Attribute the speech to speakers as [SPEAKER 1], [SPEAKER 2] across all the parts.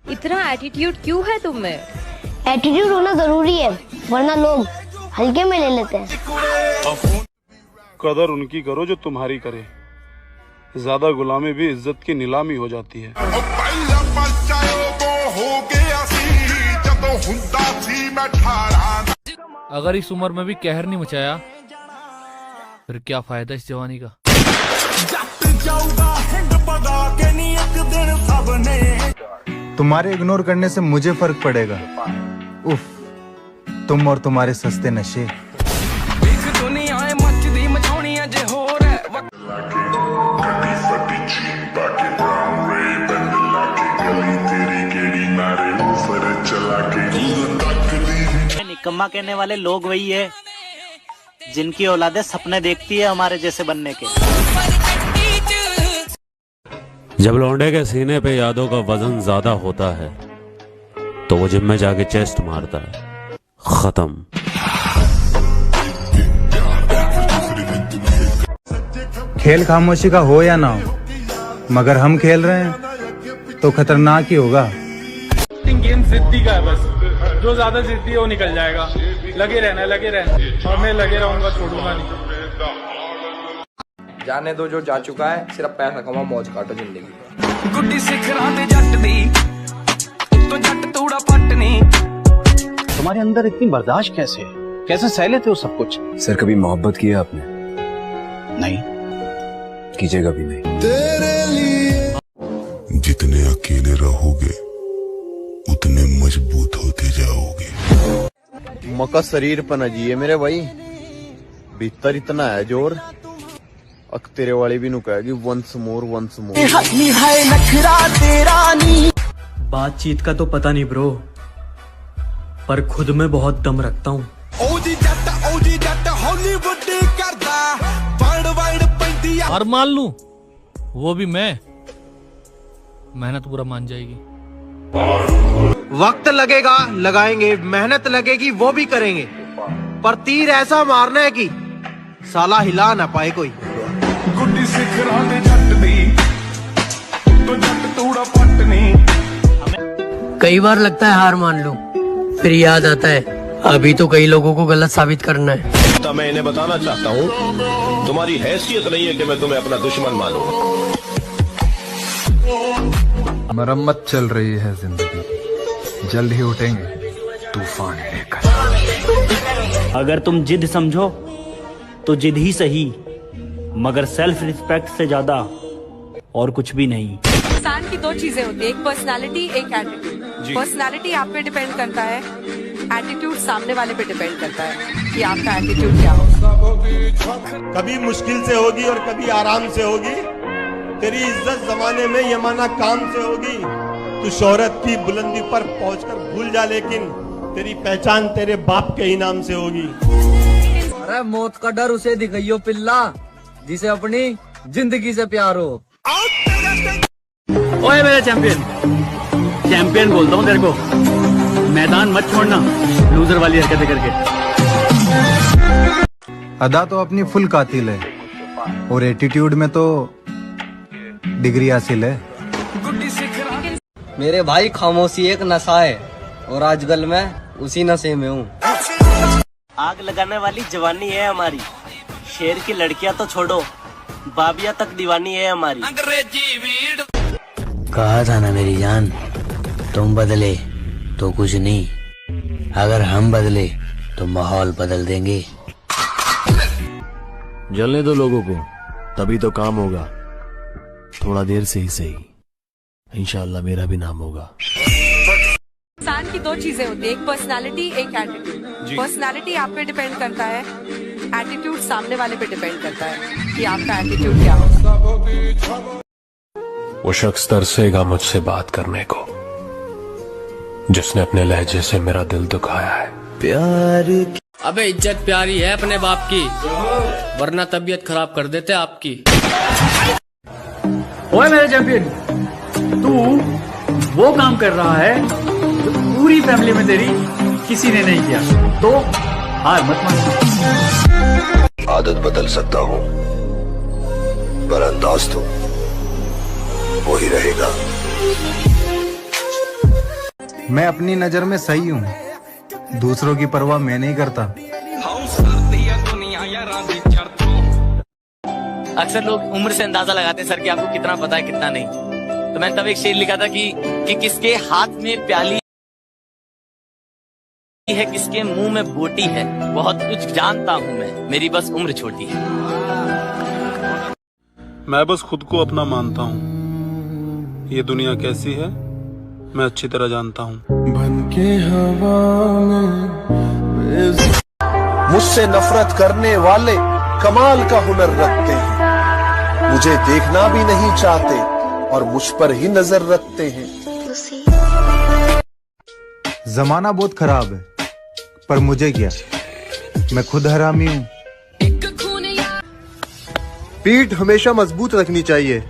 [SPEAKER 1] इतना एटीट्यूड क्यों है तुम में?
[SPEAKER 2] एटीट्यूड होना जरूरी है, वरना लोग हल्के में ले लेते हैं।
[SPEAKER 3] कदर उनकी करो जो तुम्हारी करे, ज्यादा गुलामी भी इज्जत की नीलामी हो जाती है।
[SPEAKER 4] अगर इस उम्र में भी कहर नहीं मचाया फिर क्या फायदा इस जवानी का।
[SPEAKER 5] तुम्हारे इग्नोर करने से मुझे फर्क पड़ेगा। उफ, तुम और तुम्हारे सस्ते नशे।
[SPEAKER 6] निकम्मा कहने वाले लोग वही है जिनकी औलादे सपने देखती है हमारे जैसे बनने के।
[SPEAKER 7] जब लौंडे के सीने पे यादों का वजन ज्यादा होता है तो वो जिम में जाके चेस्ट मारता है। खत्म।
[SPEAKER 5] खेल खामोशी का हो या ना हो, मगर हम खेल रहे हैं तो खतरनाक ही होगा।
[SPEAKER 8] गेम जिद्दी का है, बस जो ज्यादा जिद्दी है वो निकल जाएगा। लगे रहना और मैं लगे रहूंगा, छोड़ूंगा नहीं।
[SPEAKER 9] जाने दो जो जा चुका है, सिर्फ पैसा कमाओ, मौज काटो जिंदगी।
[SPEAKER 10] गुड्डी सिखरा दे जट दी तो जट तूड़ा पटनी।
[SPEAKER 11] तुम्हारे अंदर इतनी बर्दाश्त कैसे सह लेते हो सब कुछ?
[SPEAKER 12] सर कभी मोहब्बत किया आपने?
[SPEAKER 11] नहीं,
[SPEAKER 12] कीजिएगा भी नहीं।
[SPEAKER 13] तेरे लिए जितने अकेले रहोगे उतने मजबूत होते जाओगे।
[SPEAKER 14] मका शरीर पर न जिए मेरे भाई, भीतर इतना है जोर, अक तेरे वाली भी नु कहेगी वंस मोर।
[SPEAKER 15] बातचीत का तो पता नहीं ब्रो, पर खुद में बहुत दम रखता हूँ।
[SPEAKER 4] और मान लूं वो भी मैं, मेहनत पूरा मान जाएगी।
[SPEAKER 16] वक्त लगेगा, लगाएंगे, मेहनत लगेगी वो भी करेंगे, पर तीर ऐसा मारना है कि साला हिला ना पाए कोई।
[SPEAKER 10] गुड्डी सिखरा दे जट दी तो जट तूड़ा पटनी।
[SPEAKER 15] कई बार लगता है हार मान लूं, फिर याद आता है अभी तो कई लोगों को गलत साबित करना है।
[SPEAKER 17] तो मैं इन्हें बताना चाहता हूँ, तुम्हारी हैसियत नहीं है कि मैं तुम्हें अपना दुश्मन मानूं।
[SPEAKER 5] मरम्मत चल रही है जिंदगी, जल्द ही उठेंगे तूफान लेकर।
[SPEAKER 6] अगर तुम जिद समझो तो जिद ही सही, मगर सेल्फ रिस्पेक्ट से ज्यादा और कुछ भी नहीं।
[SPEAKER 1] इंसान की दो चीजें होती है, एक पर्सनालिटी, एक एटीट्यूड। पर्सनालिटी आप पे डिपेंड करता है, एटीट्यूड सामने वाले पे डिपेंड करता है कि आपका एटीट्यूड क्या हो।
[SPEAKER 18] कभी मुश्किल से होगी और कभी आराम से होगी, तेरी इज्जत जमाने में यमाना काम से होगी। तू शोहरत की बुलंदी पर पहुंचकर भूल जा, लेकिन तेरी पहचान तेरे बाप के इनाम से होगी।
[SPEAKER 19] अरे मौत का डर उसे दिखाइयो पिल्ला जिसे अपनी जिंदगी से प्यार हो।
[SPEAKER 6] ओए मेरे चैंपियन बोलता हूँ तेरे को, मैदान मत छोड़ना लूजर वाली हरकतें करके।
[SPEAKER 5] अदा तो अपनी फुल कातिल है और एटीट्यूड में तो डिग्री हासिल है।
[SPEAKER 19] मेरे भाई खामोशी एक नशा है और आजकल मैं उसी नशे में हूँ।
[SPEAKER 6] आग लगाने वाली जवानी है हमारी, शेर की लड़कियां तो छोड़ो, बाबिया तक दीवानी है हमारी।
[SPEAKER 20] कहा था ना मेरी जान, तुम बदले तो कुछ नहीं, अगर हम बदले तो माहौल बदल देंगे।
[SPEAKER 12] जलने दो लोगों को, तभी तो काम होगा। थोड़ा देर से ही सही, इंशाल्लाह मेरा भी नाम होगा।
[SPEAKER 1] इंसान की दो चीजें होती है, एक पर्सनालिटी, एक एटीट्यूड। पर्सनालिटी आप पे डिपेंड करता है, एटीट्यूड सामने वाले पे डिपेंड करता है कि आपका एटीट्यूड क्या हो।
[SPEAKER 12] वो शख्स तरसेगा मुझसे बात करने को जिसने अपने लहजे से मेरा दिल दुखाया है।
[SPEAKER 20] प्यार
[SPEAKER 15] अबे इज्जत प्यारी है अपने बाप की, वरना तबीयत खराब कर देते आपकी।
[SPEAKER 19] ओए मेरे चैंपियन, तू वो काम कर रहा है जो पूरी फैमिली में तेरी किसी ने नहीं किया, तो हार मत मान।
[SPEAKER 13] आदत बदल सकता हूँ पर अंदाज तो वही रहेगा।
[SPEAKER 5] मैं अपनी नजर में सही हूँ, दूसरों की परवाह मैं नहीं करता।
[SPEAKER 21] अक्सर लोग उम्र से अंदाजा लगाते हैं सर कि आपको कितना पता है कितना नहीं। तो मैंने तब एक शेर लिखा था कि किसके हाथ में प्याली है, किसके मुंह में बोटी है, बहुत कुछ जानता हूँ मैं, मेरी बस उम्र छोटी है।
[SPEAKER 3] मैं बस खुद को अपना मानता हूँ, ये दुनिया कैसी है मैं अच्छी तरह जानता हूँ।
[SPEAKER 10] बनके हवा में
[SPEAKER 22] मुझसे नफरत करने वाले कमाल का हुनर रखते हैं, मुझे देखना भी नहीं चाहते और मुझ पर ही नजर रखते हैं।
[SPEAKER 5] जमाना बहुत खराब है, पर मुझे क्या, मैं खुद हरामी हूँ।
[SPEAKER 14] पीठ हमेशा मजबूत रखनी चाहिए,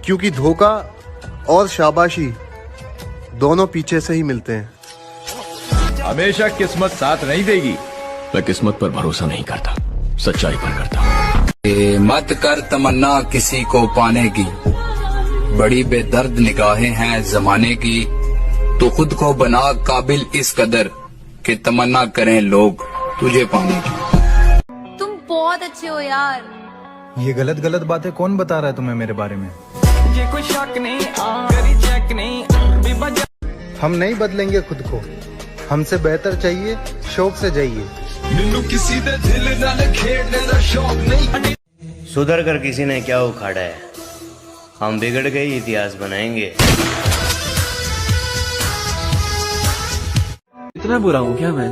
[SPEAKER 14] क्योंकि धोखा और शाबाशी दोनों पीछे से ही मिलते हैं।
[SPEAKER 17] हमेशा किस्मत साथ नहीं देगी। मैं किस्मत पर भरोसा नहीं करता, सच्चाई पर करता हूँ।
[SPEAKER 23] मत कर तमन्ना किसी को पाने की, बड़ी बेदर्द निगाहें हैं जमाने की, तो खुद को बना काबिल इस कदर कि तमन्ना करें लोग तुझे पाने की।
[SPEAKER 24] तुम बहुत अच्छे हो यार।
[SPEAKER 5] ये गलत गलत बातें कौन बता रहा है तुम्हें मेरे बारे में?
[SPEAKER 10] ये कोई शक नहीं, करी चेक नहीं।
[SPEAKER 5] हम नहीं बदलेंगे खुद को, हमसे बेहतर चाहिए, शौक से जाइए।
[SPEAKER 20] सुधर कर किसी ने क्या उखाड़ा है, हम बिगड़ गए इतिहास बनाएंगे।
[SPEAKER 25] इतना बुरा हूँ क्या मैं,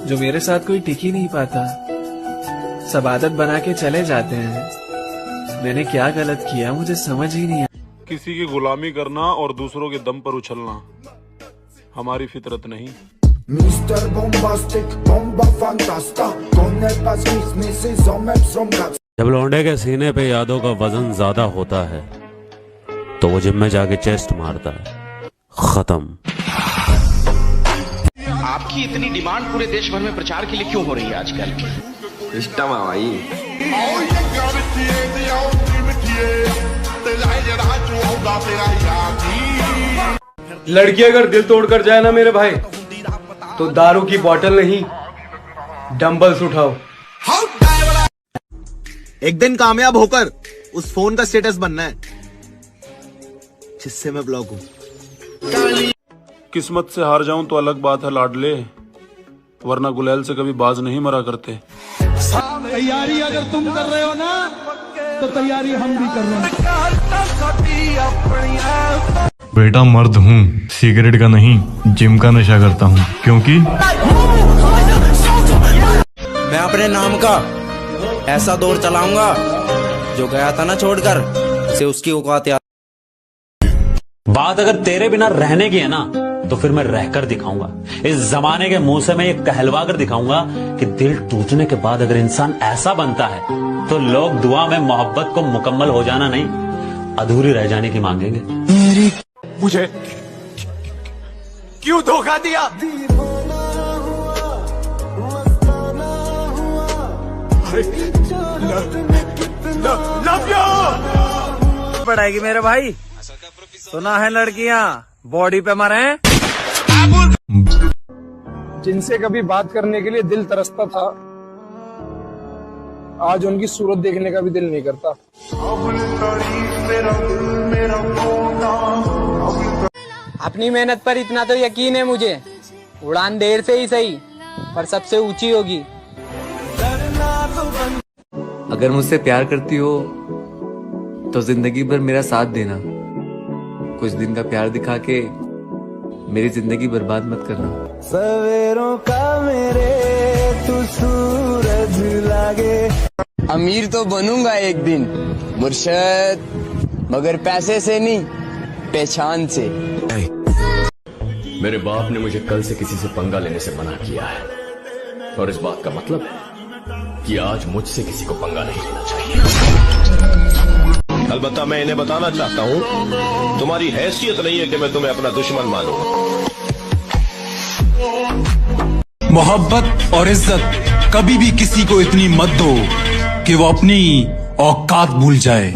[SPEAKER 25] जो मेरे साथ कोई टिक ही नहीं पाता, सब आदत बना के चले जाते हैं। मैंने क्या गलत किया मुझे समझ ही नहीं आया।
[SPEAKER 3] किसी की गुलामी करना और दूसरों के दम पर उछलना हमारी फितरत नहीं।
[SPEAKER 10] मिस्टर बॉम्बास्टिक बॉम्बा फंटास्टा कौन है पास मिस
[SPEAKER 7] जब लौंडे के सीने पे यादों का वजन ज्यादा होता है तो वो जिम में जाके चेस्ट मारता है। खत्म।
[SPEAKER 11] आपकी इतनी डिमांड पूरे देश भर में प्रचार के लिए क्यों हो रही है आजकल?
[SPEAKER 9] सिस्टम है भाई।
[SPEAKER 16] लड़की अगर दिल तोड़कर जाए ना मेरे भाई, तो दारू की बोतल नहीं डंबल्स उठाओ।
[SPEAKER 14] एक दिन कामयाब होकर उस फोन का स्टेटस बनना है जिससे मैं ब्लॉक हूँ।
[SPEAKER 3] किस्मत से हार जाऊं तो अलग बात है लाडले, वरना गुलैल से कभी बाज नहीं मरा करते।
[SPEAKER 10] तैयारी अगर तुम कर रहे हो ना, तो तैयारी हम भी कर रहे हैं।
[SPEAKER 12] बेटा मर्द हूँ, सिगरेट का नहीं जिम का नशा करता हूँ, क्योंकि
[SPEAKER 26] मैं अपने नाम का ऐसा दौर चलाऊंगा जो गया था ना छोड़कर, से उसकी औकात याद।
[SPEAKER 7] बात अगर तेरे बिना रहने की है ना, तो फिर मैं रहकर दिखाऊंगा। इस जमाने के मुंह से मैं ये कहलवा कर दिखाऊंगा कि दिल टूटने के बाद अगर इंसान ऐसा बनता है तो लोग दुआ में मोहब्बत को मुकम्मल हो जाना नहीं, अधूरी रह जाने की मांगेंगे।
[SPEAKER 10] मुझे क्यों धोखा दिया?
[SPEAKER 26] पड़ेगी मेरे भाई, सुना है लड़कियां बॉडी पे मरे।
[SPEAKER 8] जिनसे कभी बात करने के लिए दिल तरसता था, आज उनकी सूरत देखने का भी दिल नहीं करता।
[SPEAKER 25] अपनी मेहनत पर इतना तो यकीन है मुझे, उड़ान देर से ही सही पर सबसे ऊंची होगी।
[SPEAKER 26] अगर मुझसे प्यार करती हो तो जिंदगी भर मेरा साथ देना, कुछ दिन का प्यार दिखा के मेरी जिंदगी बर्बाद मत करना। सवेरों का मेरे तू सूरज लागे। अमीर तो बनूंगा एक दिन मुर्शद, मगर पैसे से नहीं पहचान से।
[SPEAKER 17] मेरे बाप ने मुझे कल से किसी से पंगा लेने से मना किया है, और इस बात का मतलब कि आज मुझसे किसी को पंगा नहीं लेना चाहिए। अलबत्ता मैं इन्हें बताना चाहता हूँ, तुम्हारी हैसियत नहीं है कि मैं तुम्हें अपना दुश्मन मानूं।
[SPEAKER 27] मोहब्बत और इज्जत कभी भी किसी को इतनी मत दो कि वो अपनी औकात भूल जाए।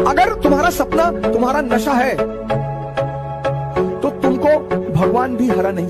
[SPEAKER 18] अगर तुम्हारा सपना तुम्हारा नशा है तो तुमको
[SPEAKER 1] भगवान भी हरा नहीं